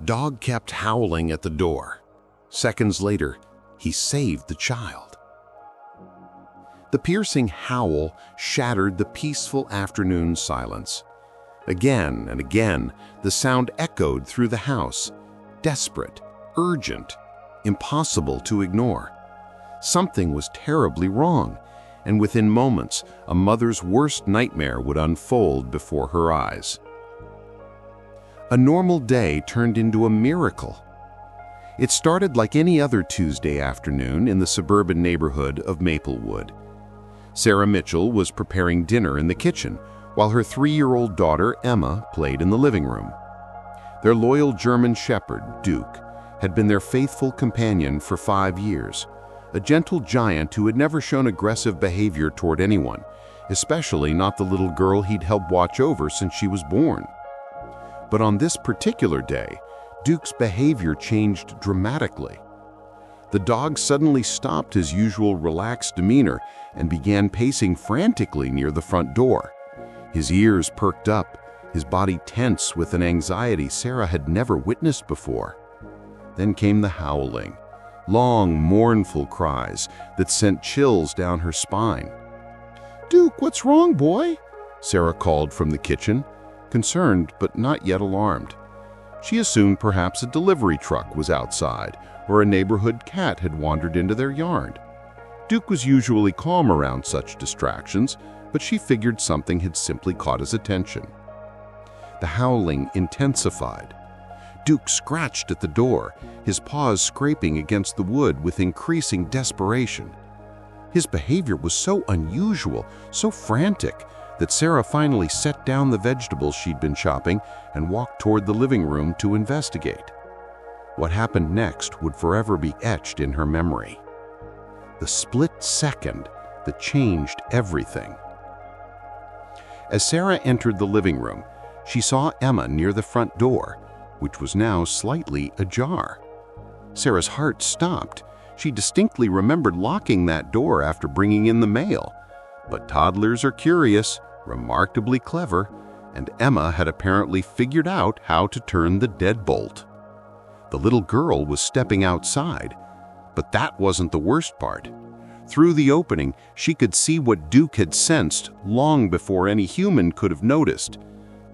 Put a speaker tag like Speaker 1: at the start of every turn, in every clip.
Speaker 1: dog kept howling at the door. Seconds later, he saved the child. The piercing howl shattered the peaceful afternoon silence. Again and again, the sound echoed through the house, desperate, urgent, impossible to ignore. Something was terribly wrong, and within moments, a mother's worst nightmare would unfold before her eyes. A normal day turned into a miracle. It started like any other Tuesday afternoon in the suburban neighborhood of Maplewood. Sarah Mitchell was preparing dinner in the kitchen, while her 3-year-old daughter, Emma, played in the living room. Their loyal German shepherd, Duke, had been their faithful companion for 5 years, a gentle giant who had never shown aggressive behavior toward anyone, especially not the little girl he'd helped watch over since she was born. But on this particular day, Duke's behavior changed dramatically. The dog suddenly stopped his usual relaxed demeanor and began pacing frantically near the front door. His ears perked up, his body tense with an anxiety Sarah had never witnessed before. Then came the howling, long, mournful cries that sent chills down her spine. "Duke, what's wrong, boy?" Sarah called from the kitchen, concerned but not yet alarmed. She assumed perhaps a delivery truck was outside or a neighborhood cat had wandered into their yard. Duke was usually calm around such distractions, but she figured something had simply caught his attention. The howling intensified. Duke scratched at the door, his paws scraping against the wood with increasing desperation. His behavior was so unusual, so frantic, that Sarah finally set down the vegetables she'd been chopping and walked toward the living room to investigate. What happened next would forever be etched in her memory. The split second that changed everything. As Sarah entered the living room, she saw Emma near the front door, which was now slightly ajar. Sarah's heart stopped. She distinctly remembered locking that door after bringing in the mail. But toddlers are curious, remarkably clever, and Emma had apparently figured out how to turn the deadbolt. The little girl was stepping outside, but that wasn't the worst part. Through the opening, she could see what Duke had sensed long before any human could have noticed.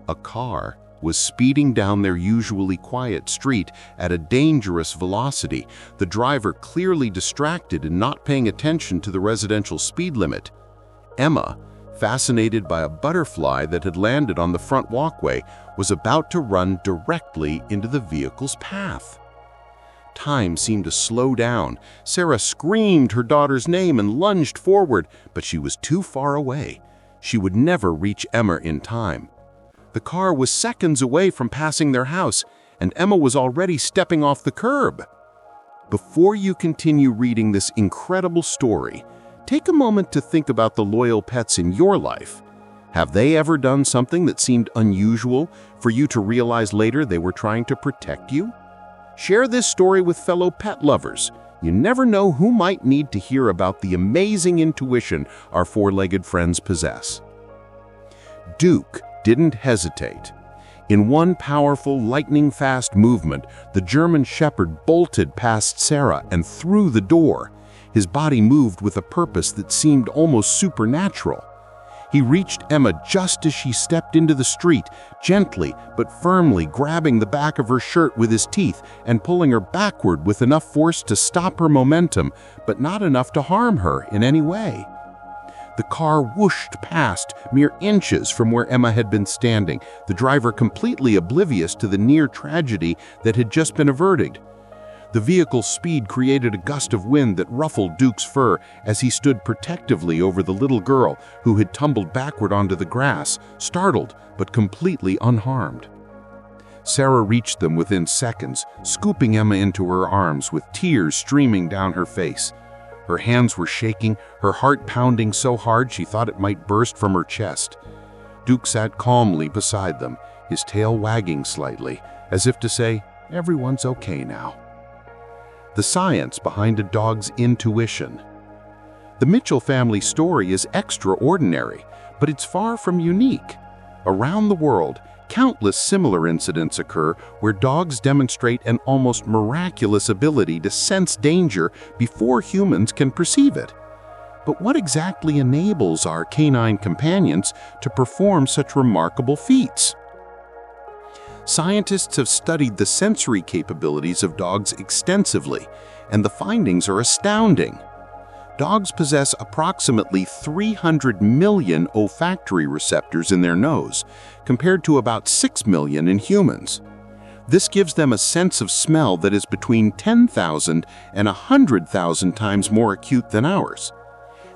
Speaker 1: A car was speeding down their usually quiet street at a dangerous velocity, the driver clearly distracted and not paying attention to the residential speed limit. Emma, fascinated by a butterfly that had landed on the front walkway, was about to run directly into the vehicle's path. Time seemed to slow down. Sarah screamed her daughter's name and lunged forward, but she was too far away. She would never reach Emma in time. The car was seconds away from passing their house, and Emma was already stepping off the curb. Before you continue reading this incredible story, take a moment to think about the loyal pets in your life. Have they ever done something that seemed unusual for you to realize later they were trying to protect you? Share this story with fellow pet lovers. You never know who might need to hear about the amazing intuition our four-legged friends possess. Duke didn't hesitate. In one powerful, lightning-fast movement, the German shepherd bolted past Sarah and through the door. His body moved with a purpose that seemed almost supernatural. He reached Emma just as she stepped into the street, gently but firmly grabbing the back of her shirt with his teeth and pulling her backward with enough force to stop her momentum, but not enough to harm her in any way. The car whooshed past, mere inches from where Emma had been standing, the driver completely oblivious to the near tragedy that had just been averted. The vehicle's speed created a gust of wind that ruffled Duke's fur as he stood protectively over the little girl who had tumbled backward onto the grass, startled but completely unharmed. Sarah reached them within seconds, scooping Emma into her arms with tears streaming down her face. Her hands were shaking, her heart pounding so hard she thought it might burst from her chest. Duke sat calmly beside them, his tail wagging slightly, as if to say, "Everyone's okay now." The science behind a dog's intuition. The Mitchell family story is extraordinary, but it's far from unique.
Speaker 2: Around the world, countless similar incidents occur where dogs demonstrate an almost miraculous ability to sense danger before humans can perceive it. But what exactly enables our canine companions to perform such remarkable feats? Scientists have studied the sensory capabilities of dogs extensively, and the findings are astounding. Dogs possess approximately 300 million olfactory receptors in their nose, compared to about 6 million in humans. This gives them a sense of smell that is between 10,000 and 100,000 times more acute than ours.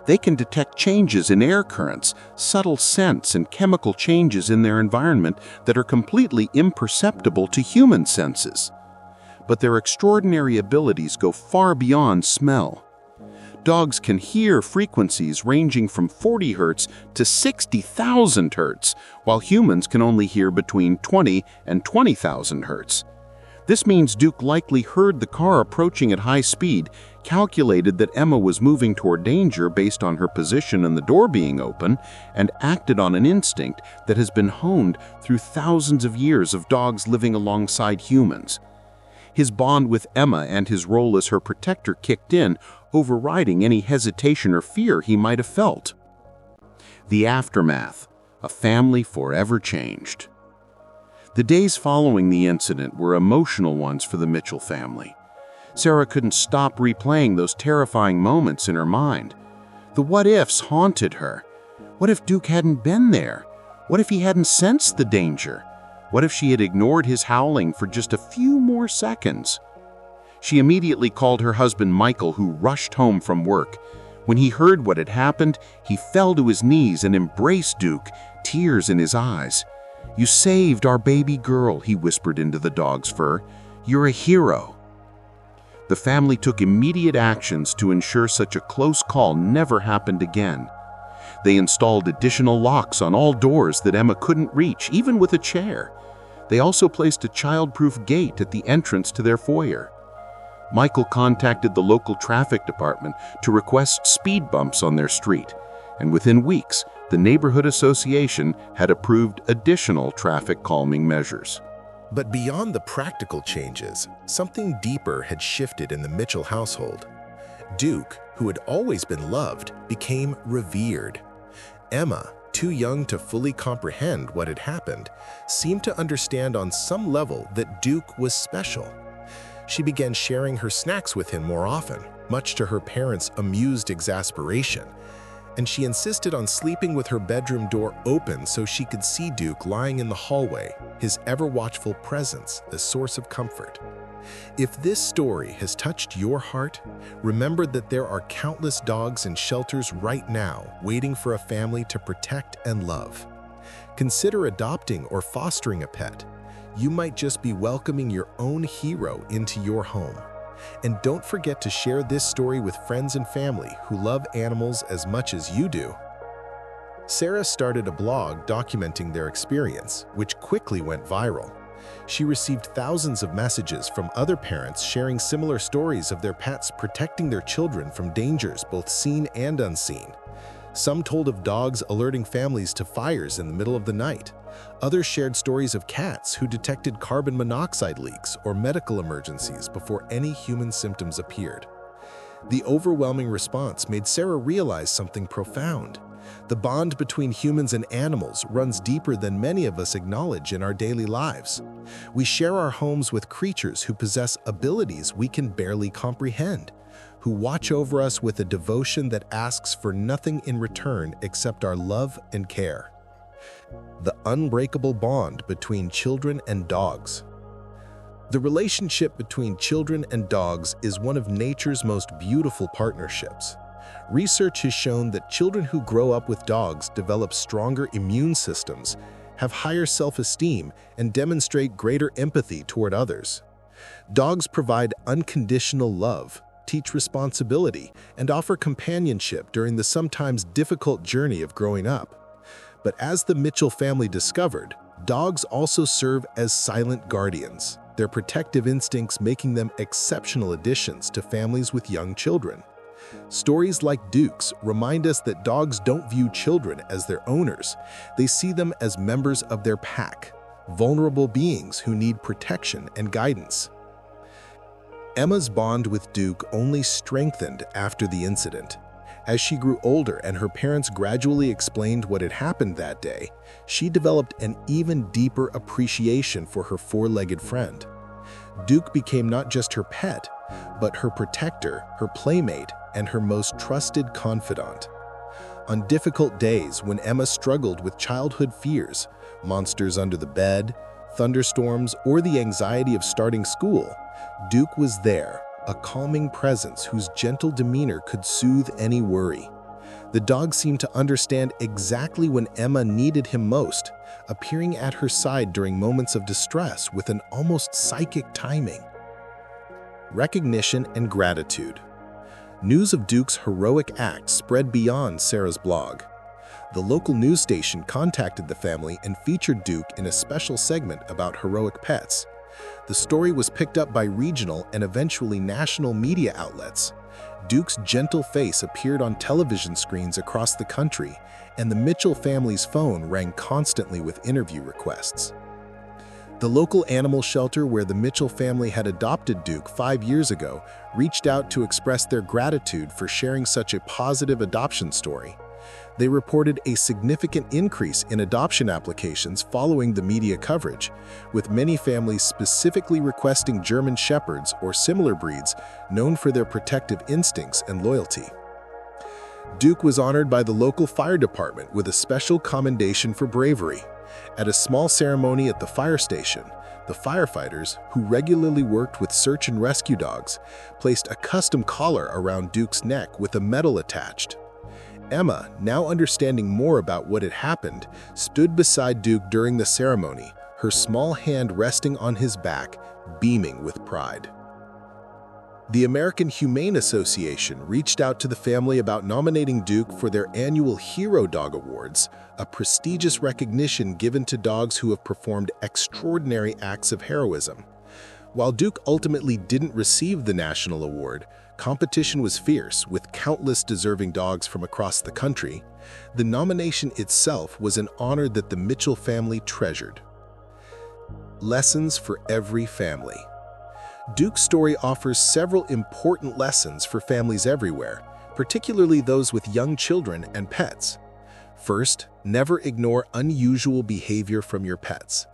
Speaker 2: They can detect changes in air currents, subtle scents, and chemical changes in their environment that are completely imperceptible to human senses. But their extraordinary abilities go far beyond smell. Dogs can hear frequencies ranging from 40 Hz to 60,000 Hz, while humans can only hear between 20 and 20,000 Hz. This means Duke likely heard the car approaching at high speed, calculated that Emma was moving toward danger based on her position and the door being open, and acted on an instinct that has been honed through thousands of years of dogs living alongside humans. His bond with Emma and his role as her protector kicked in, overriding any hesitation or fear he might have felt. The aftermath: a family forever changed. The days following the incident were emotional ones for the Mitchell family. Sarah couldn't stop replaying those terrifying moments in her mind. The what-ifs haunted her. What if Duke hadn't been there? What if he hadn't sensed the danger? What if she had ignored his howling for just a few more seconds? She immediately called her husband Michael, who rushed home from work. When he heard what had happened, he fell to his knees and embraced Duke, tears in his eyes. "You saved our baby girl," he whispered into the dog's fur. "You're a hero." The family took immediate actions to ensure such a close call never happened again. They installed additional locks on all doors that Emma couldn't reach, even with a chair. They also placed a child-proof gate at the entrance to their foyer. Michael contacted the local traffic department to request speed bumps on their street, and within weeks, the neighborhood association had approved additional traffic calming measures.
Speaker 3: But beyond the practical changes, something deeper had shifted in the Mitchell household. Duke, who had always been loved, became revered. Emma, too young to fully comprehend what had happened, seemed to understand on some level that Duke was special. She began sharing her snacks with him more often, much to her parents' amused exasperation, and she insisted on sleeping with her bedroom door open so she could see Duke lying in the hallway, his ever-watchful presence a source of comfort. If this story has touched your heart, remember that there are countless dogs in shelters right now waiting for a family to protect and love. Consider adopting or fostering a pet. You might just be welcoming your own hero into your home. And don't forget to share this story with friends and family who love animals as much as you do. Sarah started a blog documenting their experience, which quickly went viral. She received thousands of messages from other parents sharing similar stories of their pets protecting their children from dangers both seen and unseen. Some told of dogs alerting families to fires in the middle of the night. Others shared stories of cats who detected carbon monoxide leaks or medical emergencies before any human symptoms appeared. The overwhelming response made Sarah realize something profound. The bond between humans and animals runs deeper than many of us acknowledge in our daily lives. We share our homes with creatures who possess abilities we can barely comprehend, who watch over us with a devotion that asks for nothing in return except our love and care. The unbreakable bond between children and dogs. The relationship between children and dogs is one of nature's most beautiful partnerships. Research has shown that children who grow up with dogs develop stronger immune systems, have higher self-esteem, and demonstrate greater empathy toward others. Dogs provide unconditional love, teach responsibility, and offer companionship during the sometimes difficult journey of growing up. But as the Mitchell family discovered, dogs also serve as silent guardians, their protective instincts making them exceptional additions to families with young children. Stories like Duke's remind us that dogs don't view children as their owners. They see them as members of their pack, vulnerable beings who need protection and guidance. Emma's bond with Duke only strengthened after the incident. As she grew older and her parents gradually explained what had happened that day, she developed an even deeper appreciation for her four-legged friend. Duke became not just her pet, but her protector, her playmate, and her most trusted confidant. On difficult days when Emma struggled with childhood fears, monsters under the bed, thunderstorms, or the anxiety of starting school, Duke was there, a calming presence whose gentle demeanor could soothe any worry. The dog seemed to understand exactly when Emma needed him most, appearing at her side during moments of distress with an almost psychic timing. Recognition and gratitude. News of Duke's heroic act spread beyond Sarah's blog. The local news station contacted the family and featured Duke in a special segment about heroic pets. The story was picked up by regional and eventually national media outlets. Duke's gentle face appeared on television screens across the country, and the Mitchell family's phone rang constantly with interview requests. The local animal shelter where the Mitchell family had adopted Duke 5 years ago reached out to express their gratitude for sharing such a positive adoption story. They reported a significant increase in adoption applications following the media coverage, with many families specifically requesting German Shepherds or similar breeds known for their protective instincts and loyalty. Duke was honored by the local fire department with a special commendation for bravery. At a small ceremony at the fire station, the firefighters, who regularly worked with search and rescue dogs, placed a custom collar around Duke's neck with a medal attached. Emma, now understanding more about what had happened, stood beside Duke during the ceremony, her small hand resting on his back, beaming with pride. The American Humane Association reached out to the family about nominating Duke for their annual Hero Dog Awards, a prestigious recognition given to dogs who have performed extraordinary acts of heroism. While Duke ultimately didn't receive the national award, competition was fierce, with countless deserving dogs from across the country. The nomination itself was an honor that the Mitchell family treasured. Lessons for every family. Duke's story offers several important lessons for families everywhere, particularly those with young children and pets. First, never ignore unusual behavior from your pets.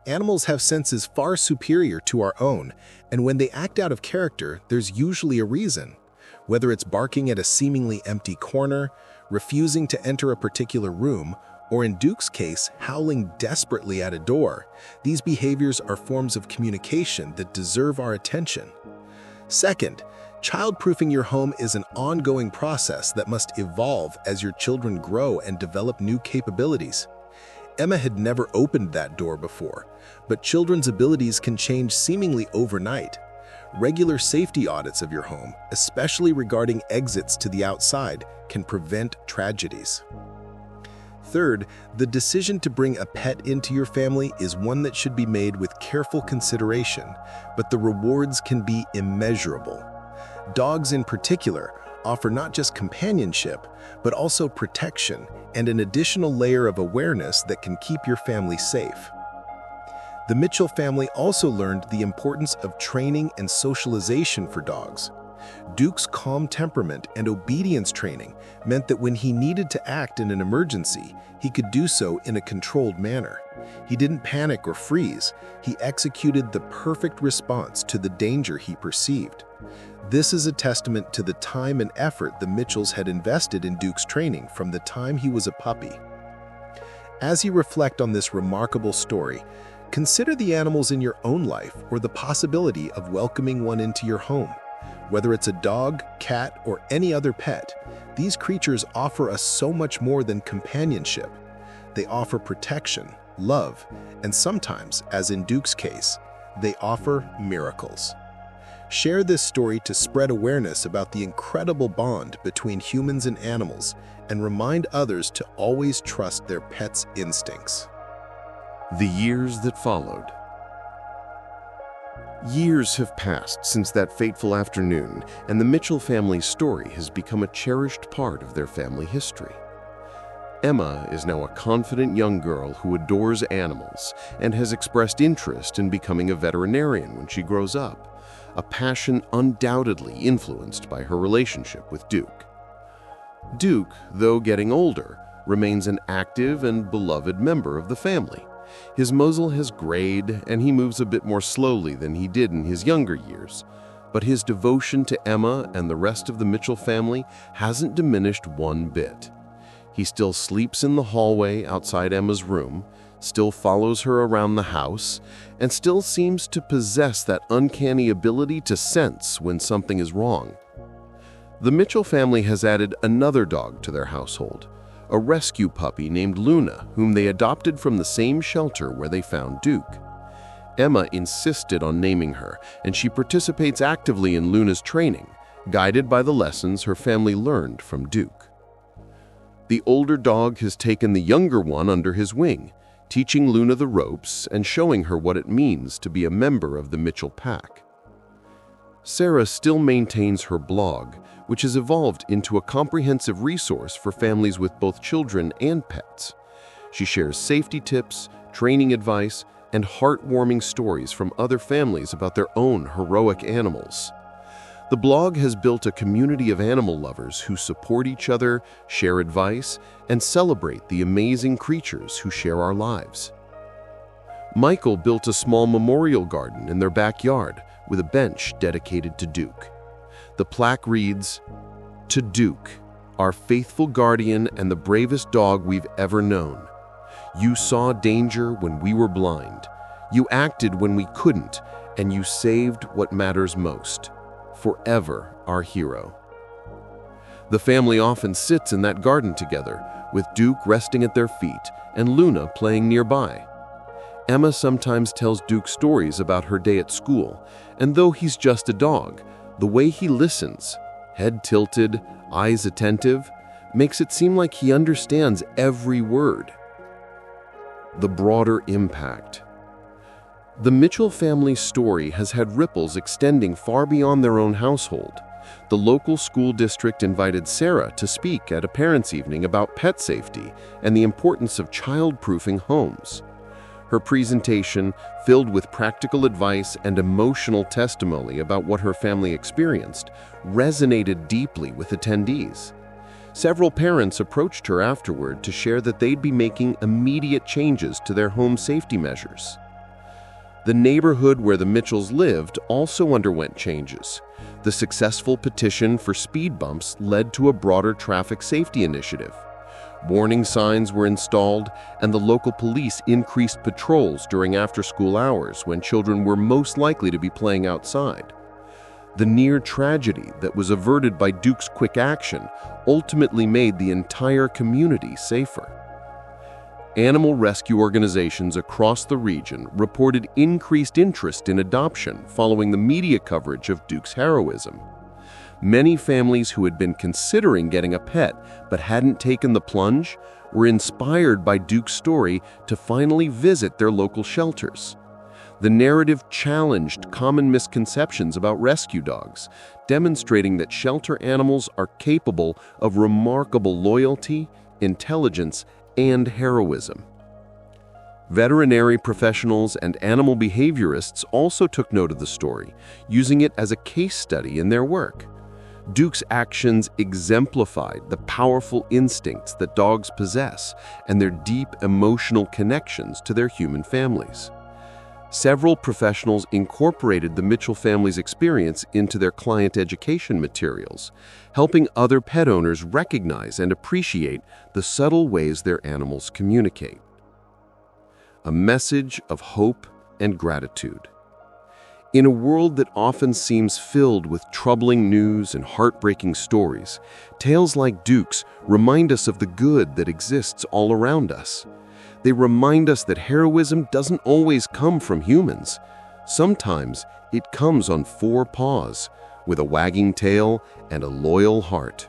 Speaker 3: Animals have senses far superior to our own, and when they act out of character, there's usually a reason. Whether it's barking at a seemingly empty corner, refusing to enter a particular room, or in Duke's case, howling desperately at a door, these behaviors are forms of communication that deserve our attention. Second, child-proofing your home is an ongoing process that must evolve as your children grow and develop new capabilities. Emma had never opened that door before, but children's abilities can change seemingly overnight. Regular safety audits of your home, especially regarding exits to the outside, can prevent tragedies. Third, the decision to bring a pet into your family is one that should be made with careful consideration, but the rewards can be immeasurable. Dogs in particular offer not just companionship, but also protection and an additional layer of awareness that can keep your family safe. The Mitchell family also learned the importance of training and socialization for dogs. Duke's calm temperament and obedience training meant that when he needed to act in an emergency, he could do so in a controlled manner. He didn't panic or freeze. He executed the perfect response to the danger he perceived. This is a testament to the time and effort the Mitchells had invested in Duke's training from the time he was a puppy. As you reflect on this remarkable story, consider the animals in your own life or the possibility of welcoming one into your home. Whether it's a dog, cat, or any other pet, these creatures offer us so much more than companionship. They offer protection, love, and sometimes, as in Duke's case, they offer miracles. Share this story to spread awareness about the incredible bond between humans and animals and remind others to always trust their pets' instincts.
Speaker 1: The years that followed. Years have passed since that fateful afternoon, and the Mitchell family's story has become a cherished part of their family history. Emma is now a confident young girl who adores animals and has expressed interest in becoming a veterinarian when she grows up, a passion undoubtedly influenced by her relationship with Duke. Duke, though getting older, remains an active and beloved member of the family. His muzzle has grayed and he moves a bit more slowly than he did in his younger years, but his devotion to Emma and the rest of the Mitchell family hasn't diminished one bit. He still sleeps in the hallway outside Emma's room, still follows her around the house, and still seems to possess that uncanny ability to sense when something is wrong. The Mitchell family has added another dog to their household, a rescue puppy named Luna, whom they adopted from the same shelter where they found Duke. Emma insisted on naming her, and she participates actively in Luna's training, guided by the lessons her family learned from Duke. The older dog has taken the younger one under his wing, teaching Luna the ropes and showing her what it means to be a member of the Mitchell pack. Sarah still maintains her blog, which has evolved into a comprehensive resource for families with both children and pets. She shares safety tips, training advice, and heartwarming stories from other families about their own heroic animals. The blog has built a community of animal lovers who support each other, share advice, and celebrate the amazing creatures who share our lives. Michael built a small memorial garden in their backyard with a bench dedicated to Duke. The plaque reads, "To Duke, our faithful guardian and the bravest dog we've ever known. You saw danger when we were blind. You acted when we couldn't, and you saved what matters most. Forever our hero." The family often sits in that garden together, with Duke resting at their feet and Luna playing nearby. Emma sometimes tells Duke stories about her day at school, and though he's just a dog, the way he listens, head tilted, eyes attentive, makes it seem like he understands every word. The broader impact. The Mitchell family's story has had ripples extending far beyond their own household. The local school district invited Sarah to speak at a parents' evening about pet safety and the importance of child-proofing homes. Her presentation, filled with practical advice and emotional testimony about what her family experienced, resonated deeply with attendees. Several parents approached her afterward to share that they'd be making immediate changes to their home safety measures. The neighborhood where the Mitchells lived also underwent changes. The successful petition for speed bumps led to a broader traffic safety initiative. Warning signs were installed, and the local police increased patrols during after-school hours when children were most likely to be playing outside. The near tragedy that was averted by Duke's quick action ultimately made the entire community safer. Animal rescue organizations across the region reported increased interest in adoption following the media coverage of Duke's heroism. Many families who had been considering getting a pet but hadn't taken the plunge were inspired by Duke's story to finally visit their local shelters. The narrative challenged common misconceptions about rescue dogs, demonstrating that shelter animals are capable of remarkable loyalty, intelligence, and heroism. Veterinary professionals and animal behaviorists also took note of the story, using it as a case study in their work. Duke's actions exemplified the powerful instincts that dogs possess and their deep emotional connections to their human families. Several professionals incorporated the Mitchell family's experience into their client education materials, helping other pet owners recognize and appreciate the subtle ways their animals communicate. A message of hope and gratitude. In a world that often seems filled with troubling news and heartbreaking stories, tales like Duke's remind us of the good that exists all around us. They remind us that heroism doesn't always come from humans. Sometimes it comes on four paws, with a wagging tail and a loyal heart.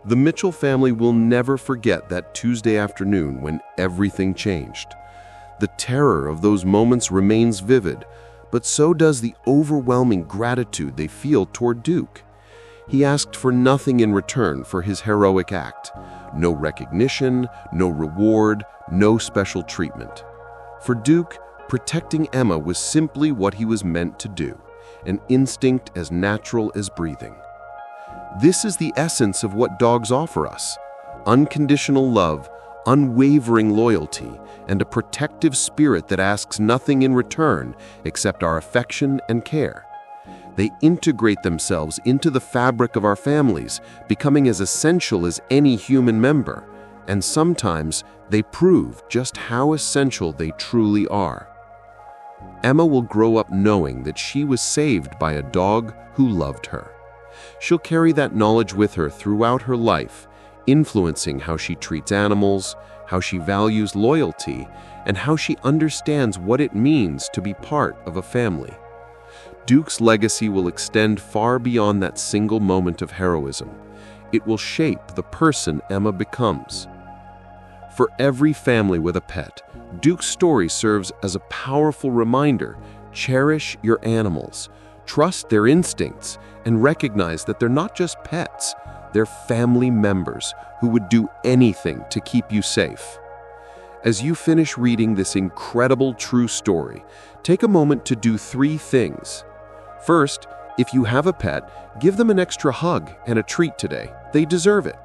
Speaker 1: The Mitchell family will never forget that Tuesday afternoon when everything changed. The terror of those moments remains vivid,
Speaker 2: but so does the overwhelming gratitude they feel toward Duke. He asked for nothing in return for his heroic act. No recognition, no reward, no special treatment. For Duke, protecting Emma was simply what he was meant to do, an instinct as natural as breathing. This is the essence of what dogs offer us: unconditional love, unwavering loyalty, and a protective spirit that asks nothing in return except our affection and care. They integrate themselves into the fabric of our families, becoming as essential as any human member, and sometimes they prove just how essential they truly are. Emma will grow up knowing that she was saved by a dog who loved her. She'll carry that knowledge with her throughout her life, influencing how she treats animals, how she values loyalty, and how she understands what it means to be part of a family. Duke's legacy will extend far beyond that single moment of heroism. It will shape the person Emma becomes. For every family with a pet, Duke's story serves as a powerful reminder: cherish your animals, trust their instincts, and recognize that they're not just pets, they're family members who would do anything to keep you safe. As you finish reading this incredible true story, take a moment to do 3 things. First, if you have a pet, give them an extra hug and a treat today. They deserve it.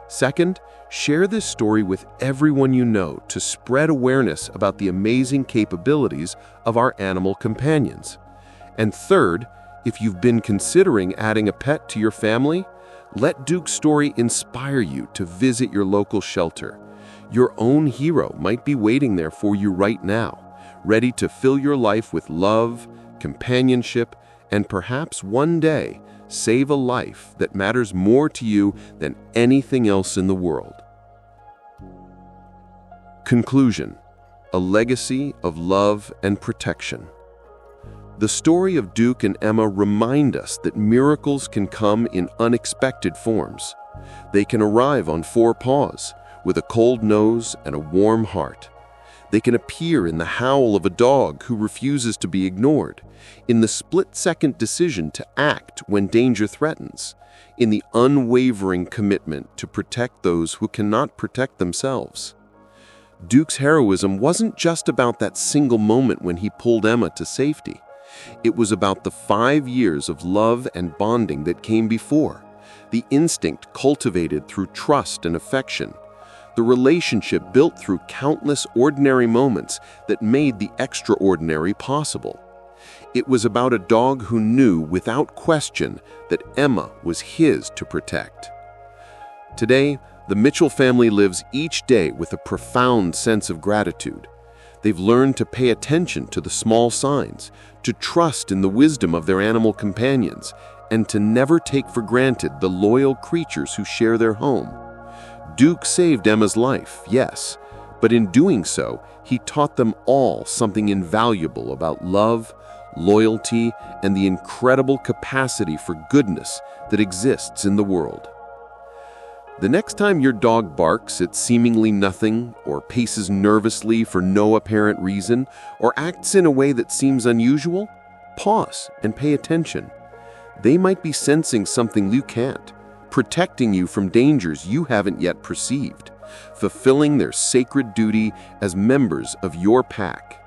Speaker 2: Second, share this story with everyone you know to spread awareness about the amazing capabilities of our animal companions. And third, if you've been considering adding a pet to your family, let Duke's story inspire you to visit your local shelter. Your own hero might be waiting there for you right now, ready to fill your life with love, companionship, and perhaps one day save a life that matters more to you than anything else in the world. Conclusion: a legacy of love and protection. The story of Duke and Emma remind us that miracles can come in unexpected forms. They can arrive on 4 paws, with a cold nose and a warm heart. They can appear in the howl of a dog who refuses to be ignored, in the split-second decision to act when danger threatens, in the unwavering commitment to protect those who cannot protect themselves. Duke's heroism wasn't just about that single moment when he pulled Emma to safety. It was about the 5 years of love and bonding that came before, the instinct cultivated through trust and affection, the relationship built through countless ordinary moments that made the extraordinary possible. It was about a dog who knew without question that Emma was his to protect. Today, the Mitchell family lives each day with a profound sense of gratitude. They've learned to pay attention to the small signs, to trust in the wisdom of their animal companions, and to never take for granted the loyal creatures who share their home. Duke saved Emma's life, yes, but in doing so, he taught them all something invaluable about love, loyalty, and the incredible capacity for goodness that exists in the world. The next time your dog barks at seemingly nothing, or paces nervously for no apparent reason, or acts in a way that seems unusual, pause and pay attention. They might be sensing something you can't, protecting you from dangers you haven't yet perceived, fulfilling their sacred duty as members of your pack.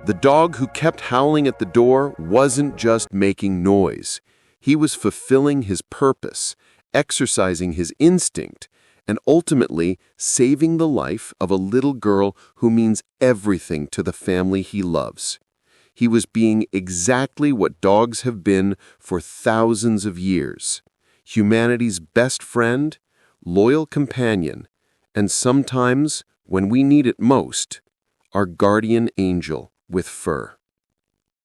Speaker 2: The dog who kept howling at the door wasn't just making noise. He was fulfilling his purpose, exercising his instinct, and ultimately saving the life of a little girl who means everything to the family he loves. He was being exactly what dogs have been for thousands of years: humanity's best friend, loyal companion, and sometimes, when we need it most, our guardian angel with fur.